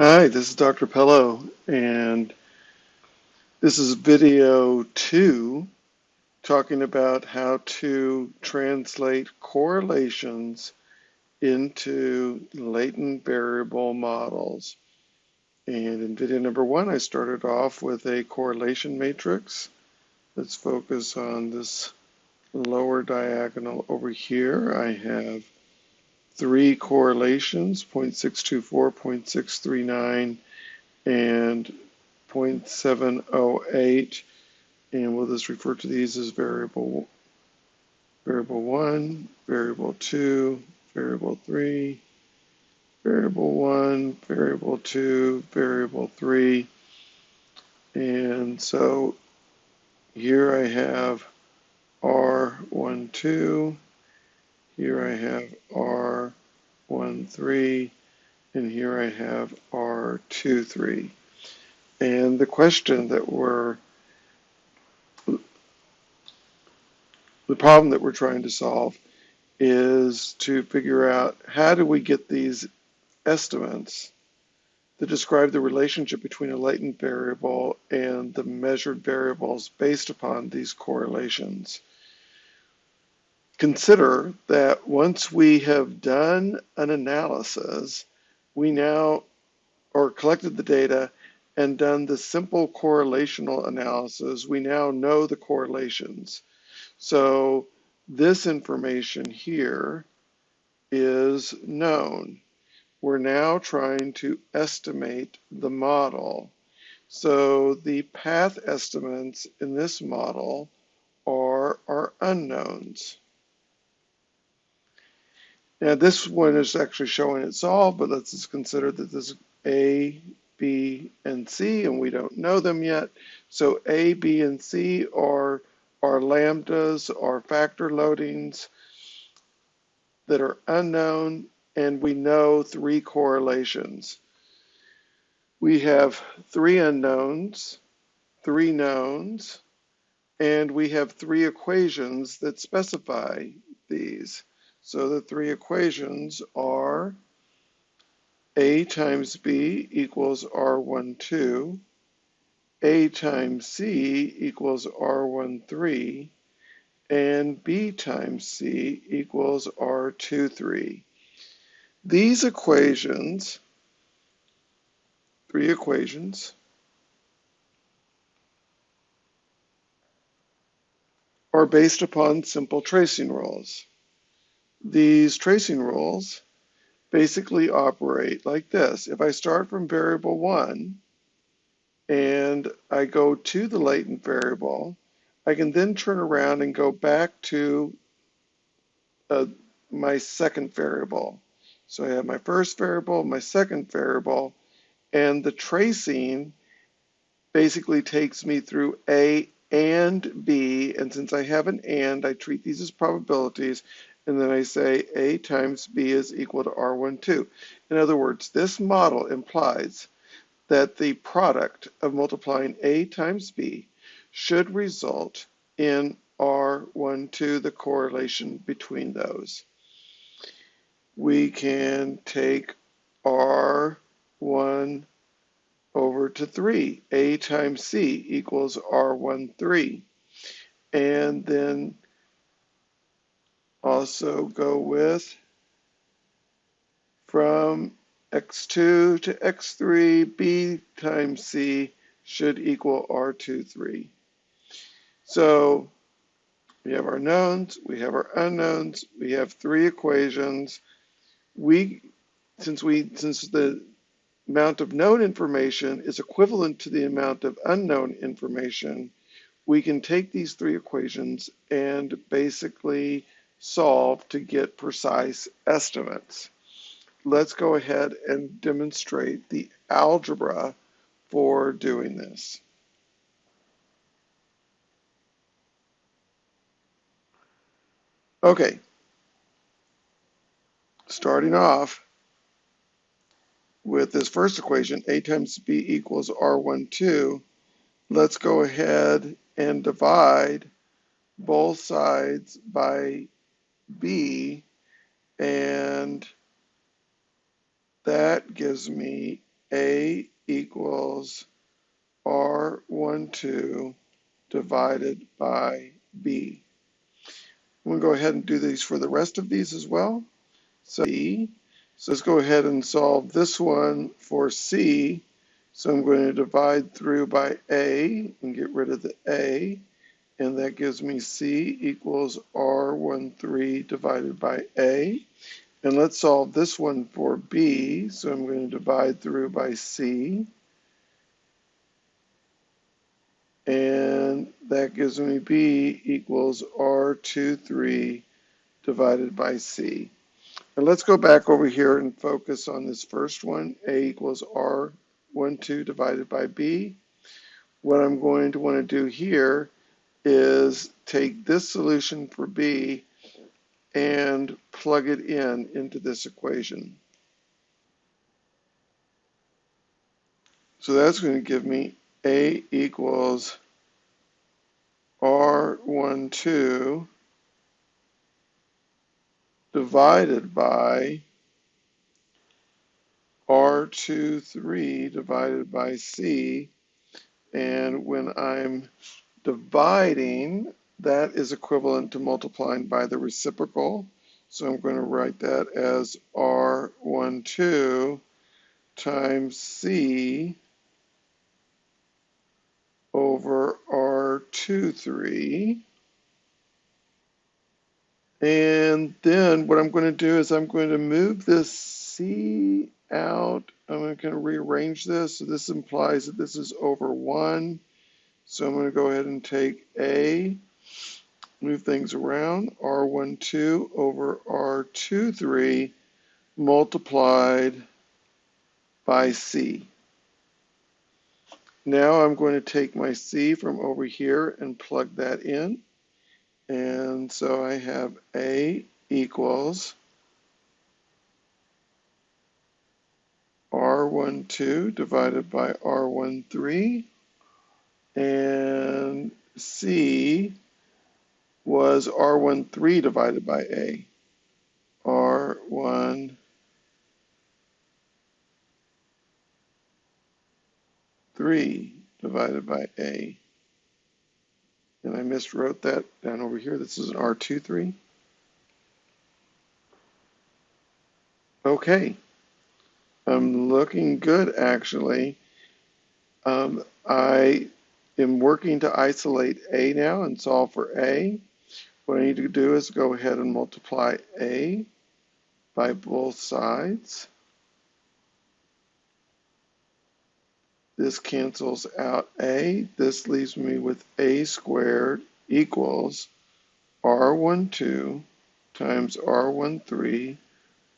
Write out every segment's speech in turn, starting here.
Hi, this is Dr. Pello, and this is video 2 talking about how to translate correlations into latent variable models. And in video number 1, I started off with a correlation matrix. Let's focus on this lower diagonal over here. I have 3 correlations, 0.624, 0.639, and 0.708, and we'll just refer to these as variable 1, variable 2, variable 3, variable 1, variable 2, variable 3. And so here I have R12, here I have R13, and here I have R23. And the question that the problem that we're trying to solve is to figure out how do we get these estimates that describe the relationship between a latent variable and the measured variables based upon these correlations. Consider that once we have done an analysis, we now, or collected the data and done the simple correlational analysis, we now know the correlations. So this information here is known. We're now trying to estimate the model. So the path estimates in this model are our unknowns. Now this one is actually showing it solved, but let's just consider that this is A, B, and C, and we don't know them yet. So A, B, and C are our lambdas, our factor loadings that are unknown, and we know 3 correlations. We have 3 unknowns, 3 knowns, and we have 3 equations that specify these. So the 3 equations are A times B equals R12, A times C equals R13, and B times C equals R23. These equations, 3 equations, are based upon simple tracing rules. These tracing rules basically operate like this. If I start from variable 1 and I go to the latent variable, I can then turn around and go back to my second variable. So I have my first variable, my second variable, and the tracing basically takes me through A and B, and since I have an and, I treat these as probabilities, and then I say A times B is equal to R12. In other words, this model implies that the product of multiplying A times B should result in R12, the correlation between those. We can take R1 over to 3. A times C equals R13. And then also go with from x2 to x3, B times C should equal R23. So we have our knowns, we have our unknowns, we have 3 equations. Since the amount of known information is equivalent to the amount of unknown information, we can take these 3 equations and basically solve to get precise estimates. Let's go ahead and demonstrate the algebra for doing this. Okay, starting off with this first equation, A times B equals R12, let's go ahead and divide both sides by B, and that gives me A equals R12 divided by B. I'm going to go ahead and do these for the rest of these as well. So let's go ahead and solve this one for C. So I'm going to divide through by A and get rid of the A. And that gives me C equals R13 divided by A. And let's solve this one for B. So I'm going to divide through by C. And that gives me B equals R23 divided by C. And let's go back over here and focus on this first one. A equals R12 divided by B. What I'm going to want to do here is take this solution for B and plug it into this equation. So that's going to give me A equals R12 divided by R23 divided by C. And when I'm dividing, that is equivalent to multiplying by the reciprocal. So I'm going to write that as R12 times C over R23. And then what I'm going to do is I'm going to move this C out. I'm going to rearrange this. So this implies that this is over 1. So I'm going to go ahead and take A, move things around, R12 over R23 multiplied by C. Now I'm going to take my C from over here and plug that in. And so I have A equals R12 divided by R13. And C was R13 divided by A. R13 divided by A. And I miswrote that down over here. This is an R23. Okay. I'm looking good, actually. I am working to isolate A now and solve for A. What I need to do is go ahead and multiply A by both sides. This cancels out A. This leaves me with A squared equals R12 times R13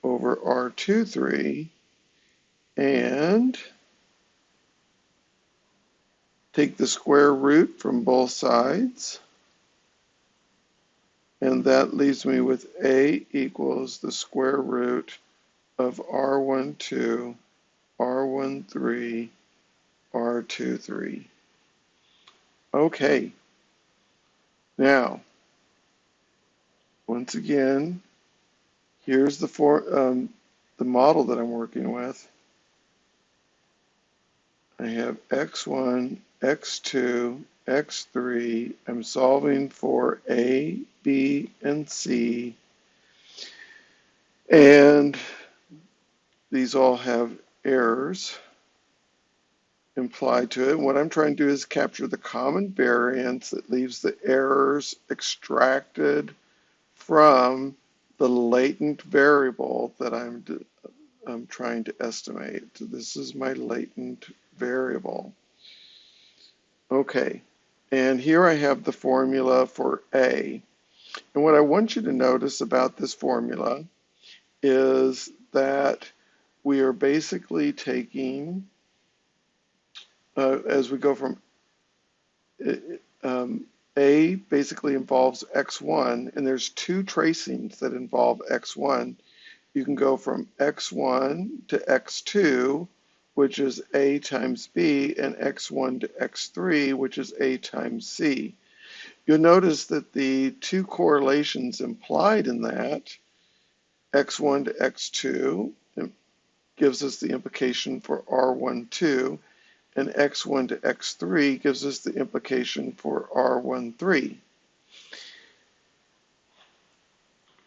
over R23, and take the square root from both sides, and that leaves me with A equals the square root of R12, R13, R23. Okay, now, once again, here's the model that I'm working with. I have x1, x2, x3. I'm solving for A, B, and C. And these all have errors implied to it. And what I'm trying to do is capture the common variance that leaves the errors extracted from the latent variable that I'm trying to estimate. So this is my latent variable. Okay, and here I have the formula for A. And what I want you to notice about this formula is that we are basically taking, as we go from A basically involves x1, and there's two tracings that involve x1. You can go from x1 to x2, which is A times B, and x1 to x3, which is A times C. You'll notice that the two correlations implied in that, x1 to x2, gives us the implication for R12, and X1 to X3 gives us the implication for R13.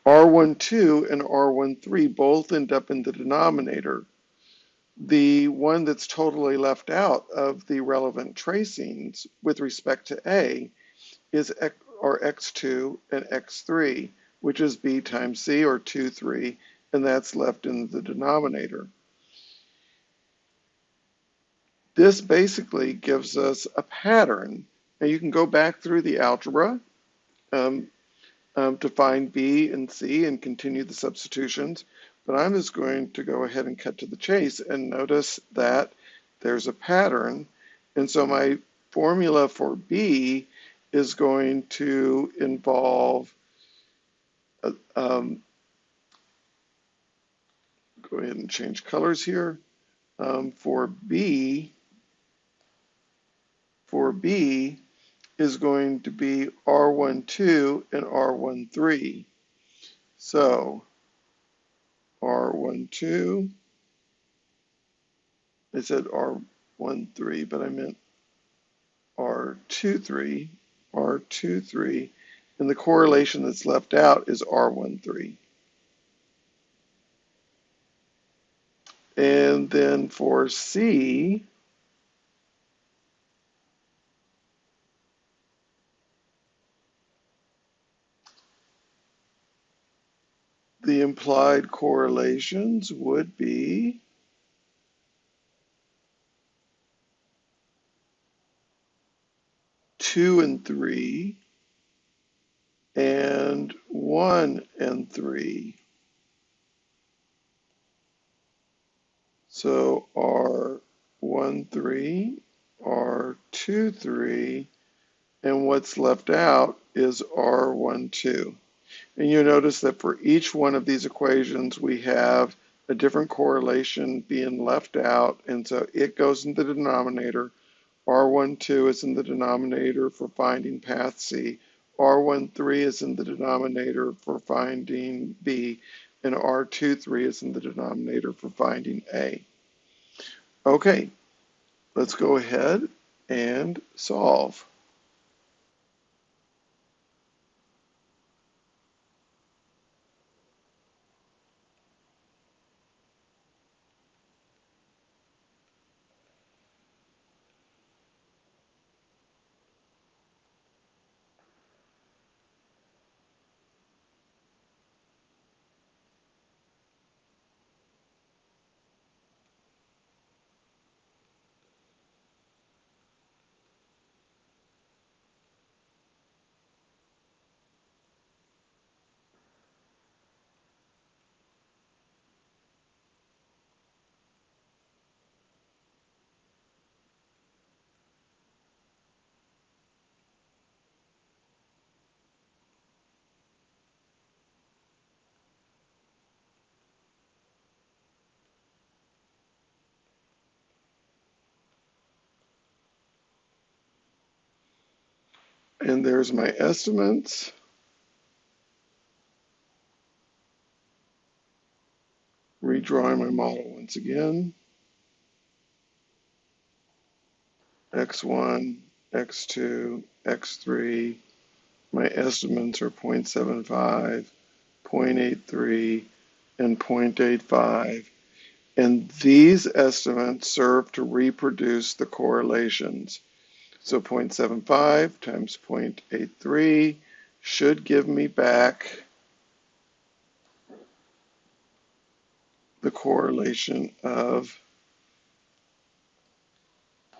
R12 and R13 both end up in the denominator. The one that's totally left out of the relevant tracings with respect to A is X2 and X3, which is B times C, or 2, 3, and that's left in the denominator. This basically gives us a pattern. Now you can go back through the algebra um, to find B and C and continue the substitutions, but I'm just going to go ahead and cut to the chase and notice that there's a pattern. And so my formula for B is going to involve, go ahead and change colors here. For B is going to be R12 and R13. So R12, I said R13, but I meant R23, R23, and the correlation that's left out is R13. And then for C, the implied correlations would be two and three and 1 and 3. So R13, R23, and what's left out is R12. And you notice that for each one of these equations, we have a different correlation being left out, and so it goes in the denominator. R12 is in the denominator for finding path C. R13 is in the denominator for finding B, and R23 is in the denominator for finding A. Okay, let's go ahead and solve. And there's my estimates. Redrawing my model once again. X1, X2, X3. My estimates are 0.75, 0.83, and 0.85. And these estimates serve to reproduce the correlations. So 0.75 times 0.83 should give me back the correlation of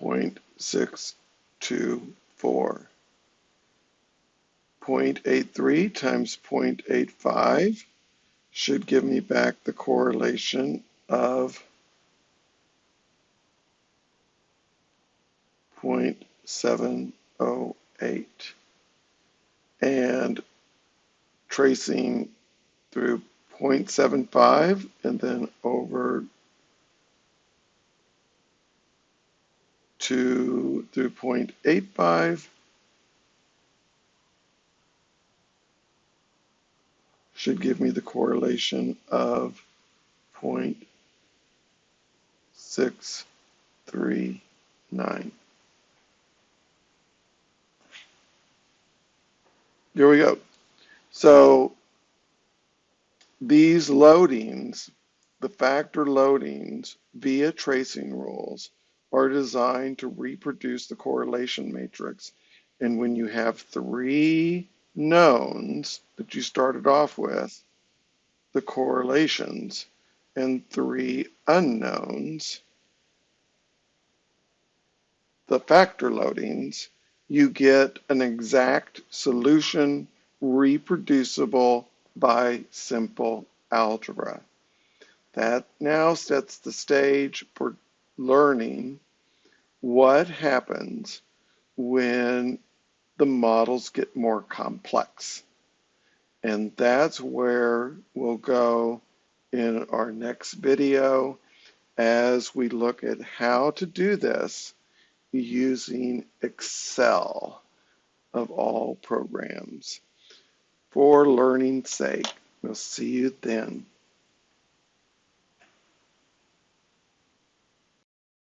0.624. 0.83 times 0.85 should give me back the correlation of 0.708. And tracing through 0.75 and then over through 0.85 should give me the correlation of 6, 3, 9. Here we go. So these loadings, the factor loadings via tracing rules, are designed to reproduce the correlation matrix. And when you have three knowns that you started off with, the correlations, and three unknowns, the factor loadings, you get an exact solution reproducible by simple algebra. That now sets the stage for learning what happens when the models get more complex. And that's where we'll go in our next video as we look at how to do this using Excel of all programs. For learning's sake, we'll see you then.